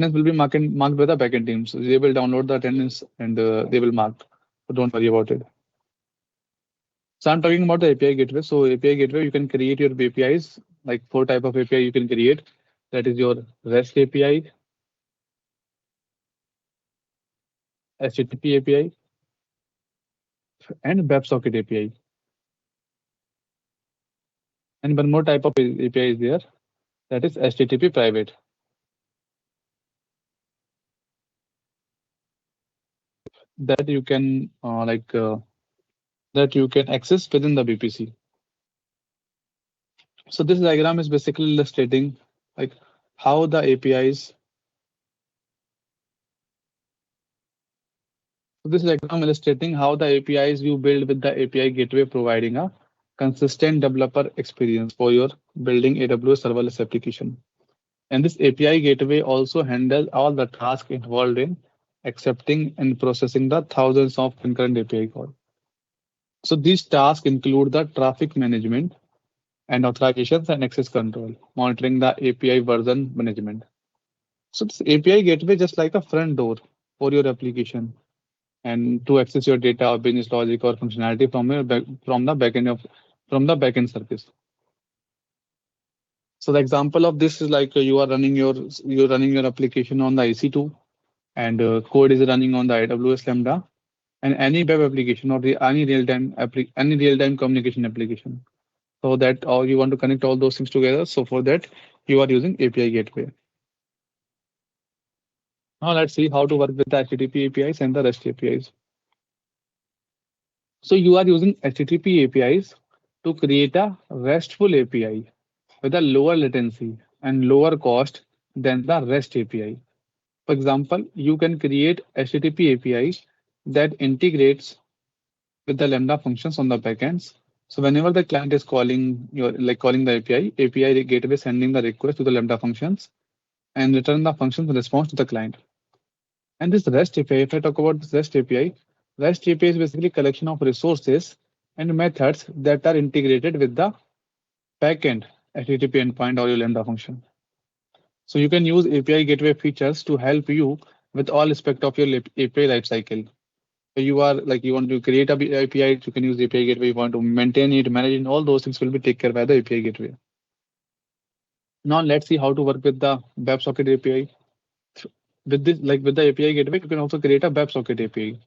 Will be marked by the backend team. So they will download the attendance and they will mark. So don't worry about it. So I'm talking about the API gateway. So API gateway, you can create your APIs, like four type of API you can create. That is your REST API, HTTP API, and WebSocket API. And one more type of API is there. That is HTTP private. That you can that you can access within the VPC. So this diagram is basically illustrating like how the APIs. So this diagram illustrating how the APIs you build with the API gateway providing a consistent developer experience for your building AWS serverless application. And this API gateway also handles all the tasks involved in accepting and processing the thousands of concurrent API calls. So these tasks include the traffic management and authorizations and access control, monitoring the API version management. So this API gateway just like a front door for your application and to access your data or business logic or functionality from from the backend from the backend service. So the example of this is like you're running your application on the EC2 and code is running on the AWS Lambda and any web application or any real time communication application. So that or you want to connect all those things together. So for that you are using API gateway. Now let's see how to work with the HTTP APIs and the REST APIs. So you are using HTTP APIs to create a RESTful API with a lower latency and lower cost than the REST API. For example, you can create HTTP APIs that integrates with the Lambda functions on the backends. So whenever the client is calling the API gateway sending the request to the Lambda functions and return the functions response to the client. And this REST API, if I talk about this REST API is basically a collection of resources and methods that are integrated with the backend HTTP endpoint or your Lambda function. So you can use API gateway features to help you with all aspect of your API lifecycle. So you want to create a API, you can use API gateway. You want to maintain it, manage it, all those things will be taken care by the API gateway. Now let's see how to work with the WebSocket API. With the API gateway, you can also create a WebSocket API.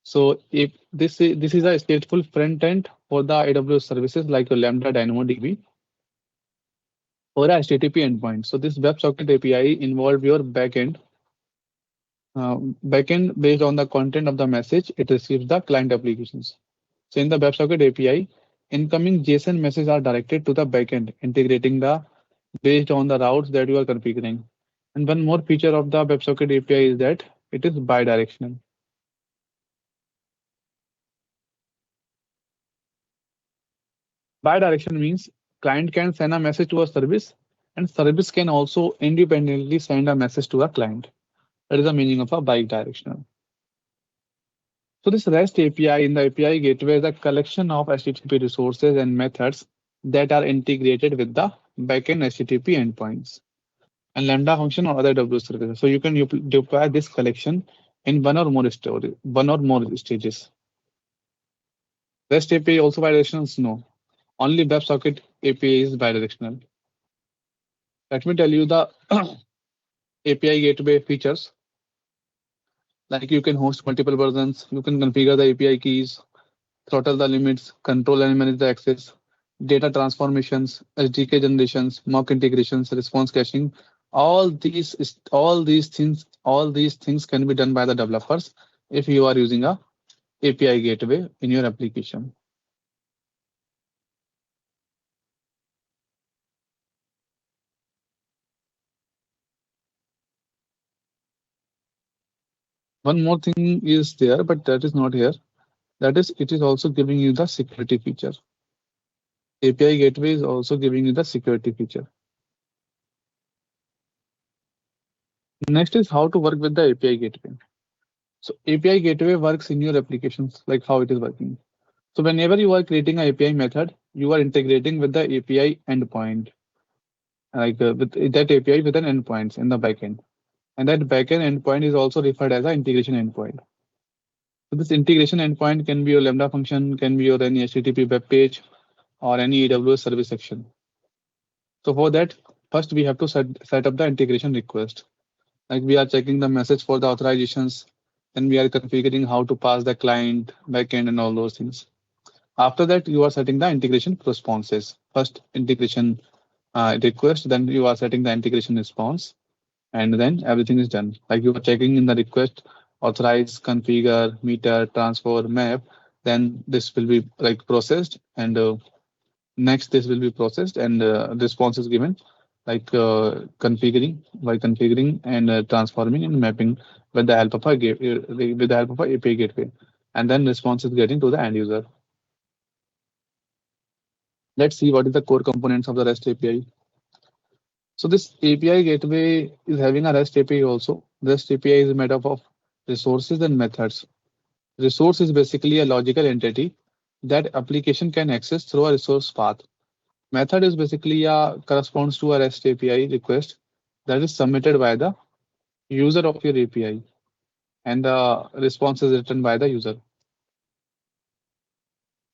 So if this is a stateful front end for the AWS services like your Lambda DynamoDB or a HTTP endpoint. So this WebSocket API involve your backend based on the content of the message it receives the client applications. So in the WebSocket API, incoming JSON messages are directed to the backend, integrating the based on the routes that you are configuring. And one more feature of the WebSocket API is that it is bidirectional. Bidirectional means client can send a message to a service and service can also independently send a message to a client. That is the meaning of a bidirectional. So this REST API in the API gateway is a collection of HTTP resources and methods that are integrated with the backend HTTP endpoints and Lambda function or other AWS services. So you can deploy this collection in one or more stages. REST API also bidirectional? No. Only WebSocket API is bidirectional. Let me tell you the API gateway features. Like you can host multiple versions, you can configure the API keys, throttle the limits, control and manage the access, data transformations, SDK generations, mock integrations, response caching. All these things can be done by the developers if you are using a API gateway in your application. One more thing is there, but that is not here. That is, it is also giving you the security feature. API gateway is also giving you the security feature. Next is how to work with the API gateway. So API gateway works in your applications, like how it is working. So whenever you are creating an API method, you are integrating with the API endpoint, with that API with an endpoints in the backend. And that backend endpoint is also referred as an integration endpoint. So this integration endpoint can be your Lambda function, can be your any HTTP web page, or any AWS service section. So for that, first we have to set up the integration request. Like we are checking the message for the authorizations, then we are configuring how to pass the client, backend, and all those things. After that, you are setting the integration responses. First integration request, then you are setting the integration response, and then everything is done. Like you are checking in the request, authorize, configure, meter, transfer, map. Then this will be like processed, and next this will be processed, and response is given, like configuring and transforming and mapping with the help of a with the help of a API gateway, and then response is getting to the end user. Let's see what is the core components of the REST API. So this API gateway is having a REST API also. REST API is made up of resources and methods. Resource is basically a logical entity that application can access through a resource path. Method is basically corresponds to a REST API request that is submitted by the user of your API, and the response is written by the user.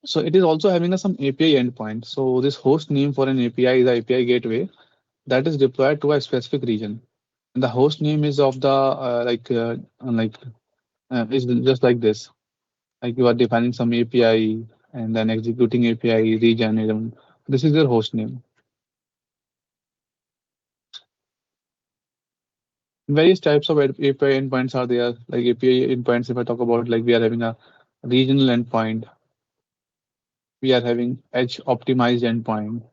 So it is also having some API endpoint. So this host name for an API is a API gateway that is deployed to a specific region. And the host name is of the is just like this. Like you are defining some API and then executing API region. This is your host name. Various types of API endpoints are there. Like API endpoints, if I talk about, like we are having a regional endpoint, we are having edge optimized endpoint,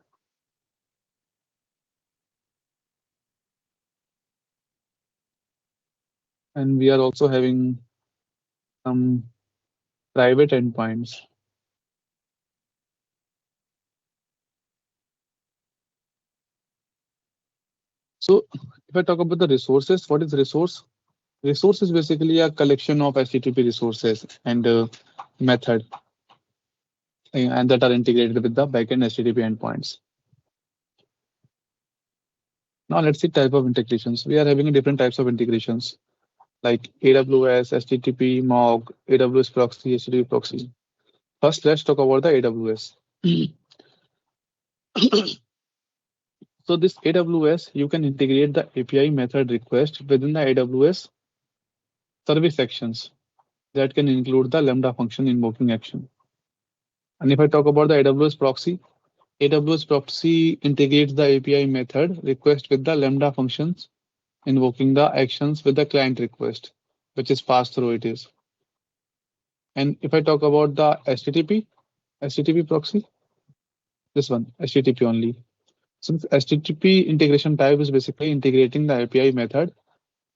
and we are also having some private endpoints. So if I talk about the resources, what is resource? Resource is basically a collection of HTTP resources and method and that are integrated with the backend HTTP endpoints. Now let's see type of integrations. We are having different types of integrations like AWS, HTTP, MOG, AWS proxy, HTTP proxy. First, let's talk about the AWS. So this AWS, you can integrate the API method request within the AWS service sections that can include the Lambda function invoking action. And if I talk about the AWS proxy integrates the API method request with the Lambda functions invoking the actions with the client request, which is passed through it is. And if I talk about the HTTP proxy, this one, HTTP only. So this HTTP integration type is basically integrating the API method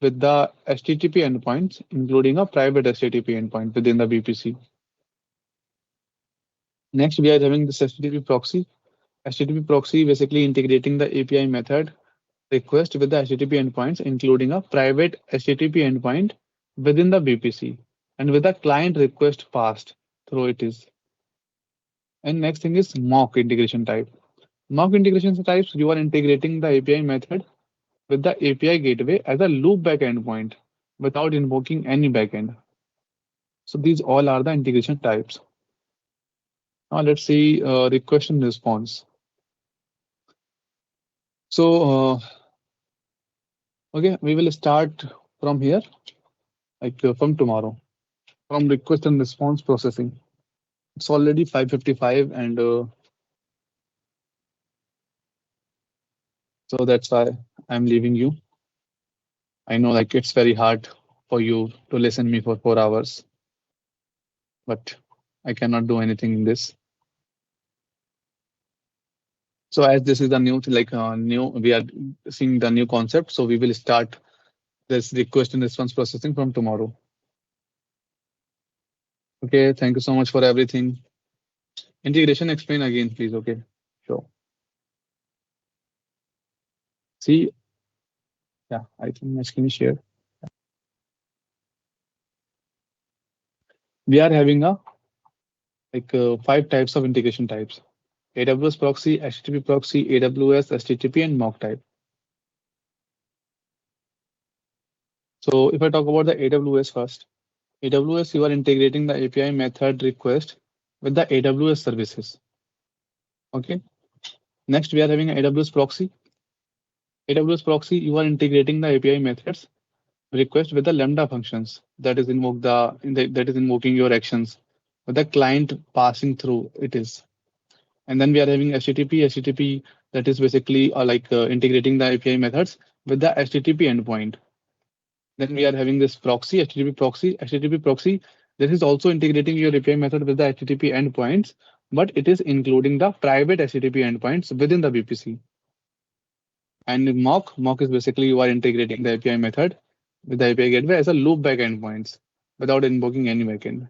with the HTTP endpoints, including a private HTTP endpoint within the VPC. Next, we are having this HTTP proxy. HTTP proxy basically integrating the API method request with the HTTP endpoints, including a private HTTP endpoint within the VPC and with the client request passed through it is. And next thing is mock integration type. Mock integration types, you are integrating the API method with the API gateway as a loopback endpoint without invoking any backend. So these all are the integration types. Now let's see request and response. So okay, we will start from here, like from tomorrow, from request and response processing. It's already 5:55, and so that's why I'm leaving you. I know like it's very hard for you to listen me for 4 hours, but I cannot do anything in this. So as this is the new new we are seeing the new concept, so we will start this request and response processing from tomorrow. Okay, thank you so much for everything. Integration explain again, please. Okay, sure. See, yeah, I think my screen is shared. We are having a five types of integration types: AWS proxy, HTTP proxy, AWS, HTTP, and mock type. So if I talk about the AWS first, AWS, you are integrating the API method request with the AWS services. Okay. Next, we are having AWS proxy. AWS proxy, you are integrating the API methods request with the Lambda functions that is that is invoking your actions with the client passing through it is. And then we are having HTTP. HTTP that is basically integrating the API methods with the HTTP endpoint. Then we are having this proxy, HTTP proxy. HTTP proxy, this is also integrating your API method with the HTTP endpoints, but it is including the private HTTP endpoints within the VPC. And mock is basically you are integrating the API method with the API gateway as a loopback endpoints without invoking any backend.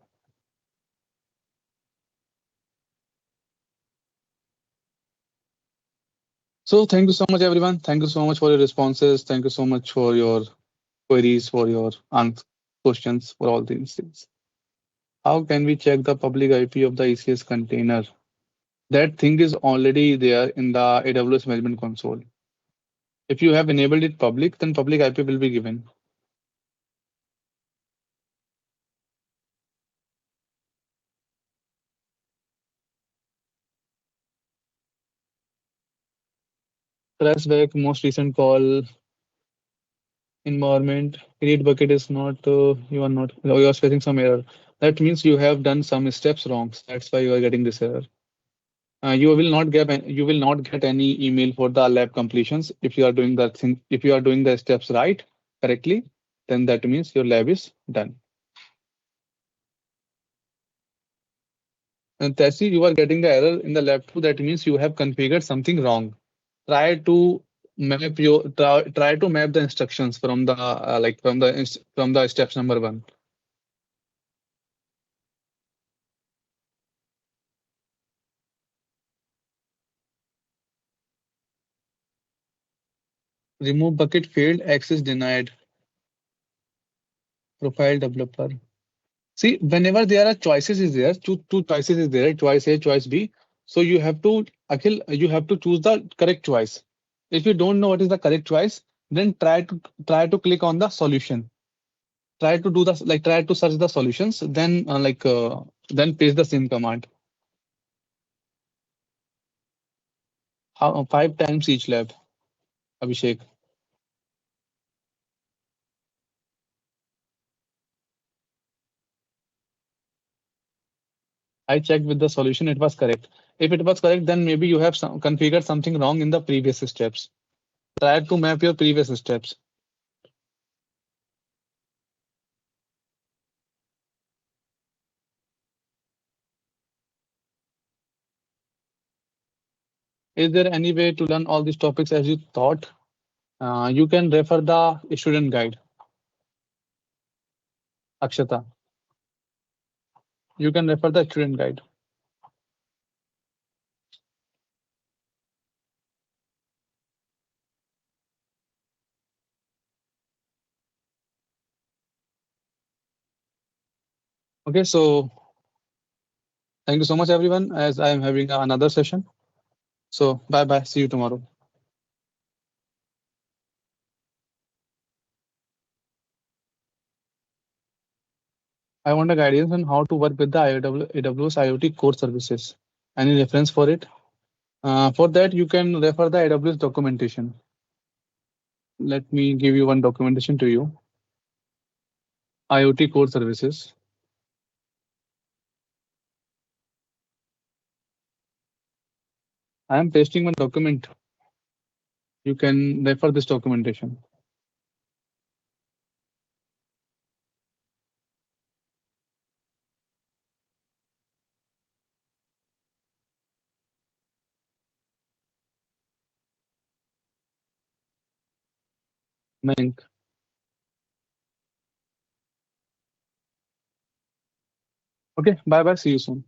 So thank you so much, everyone. Thank you so much for your responses. Thank you so much for your queries, for your questions, for all these things. How can we check the public IP of the ECS container? That thing is already there in the AWS management console. If you have enabled it public, then public IP will be given. Press back most recent call environment. Create bucket is not you are not you are facing some error. That means you have done some steps wrong. That's why you are getting this error. You will not get any email for the lab completions if you are doing the thing. If you are doing the steps right correctly, then that means your lab is done. And Tessie, you are getting the error in the lab too. That means you have configured something wrong. Try to try to map the instructions from the from the steps number one. Remove bucket failed, access denied, profile developer. See, whenever there are choices is there, two choices is there, choice A, choice B. So you have to, Akhil, you have to choose the correct choice. If you don't know what is the correct choice, then try to click on the solution. Try to do the try to search the solutions, then paste the same command. How 5 times each lab, Abhishek. I checked with the solution, it was correct. If it was correct, then maybe you have configured something wrong in the previous steps. Try to map your previous steps. Is there any way to learn all these topics as you thought? You can refer the student guide, Akshata. You can refer the student guide. Okay, so thank you so much, everyone, as I am having another session. So bye bye. See you tomorrow. I want a guidance on how to work with the AWS IoT core services. Any reference for it? For that, you can refer the AWS documentation. Let me give you one documentation to you. IoT core services. I am pasting one document. You can refer this documentation. Link. Okay, bye bye. See you soon.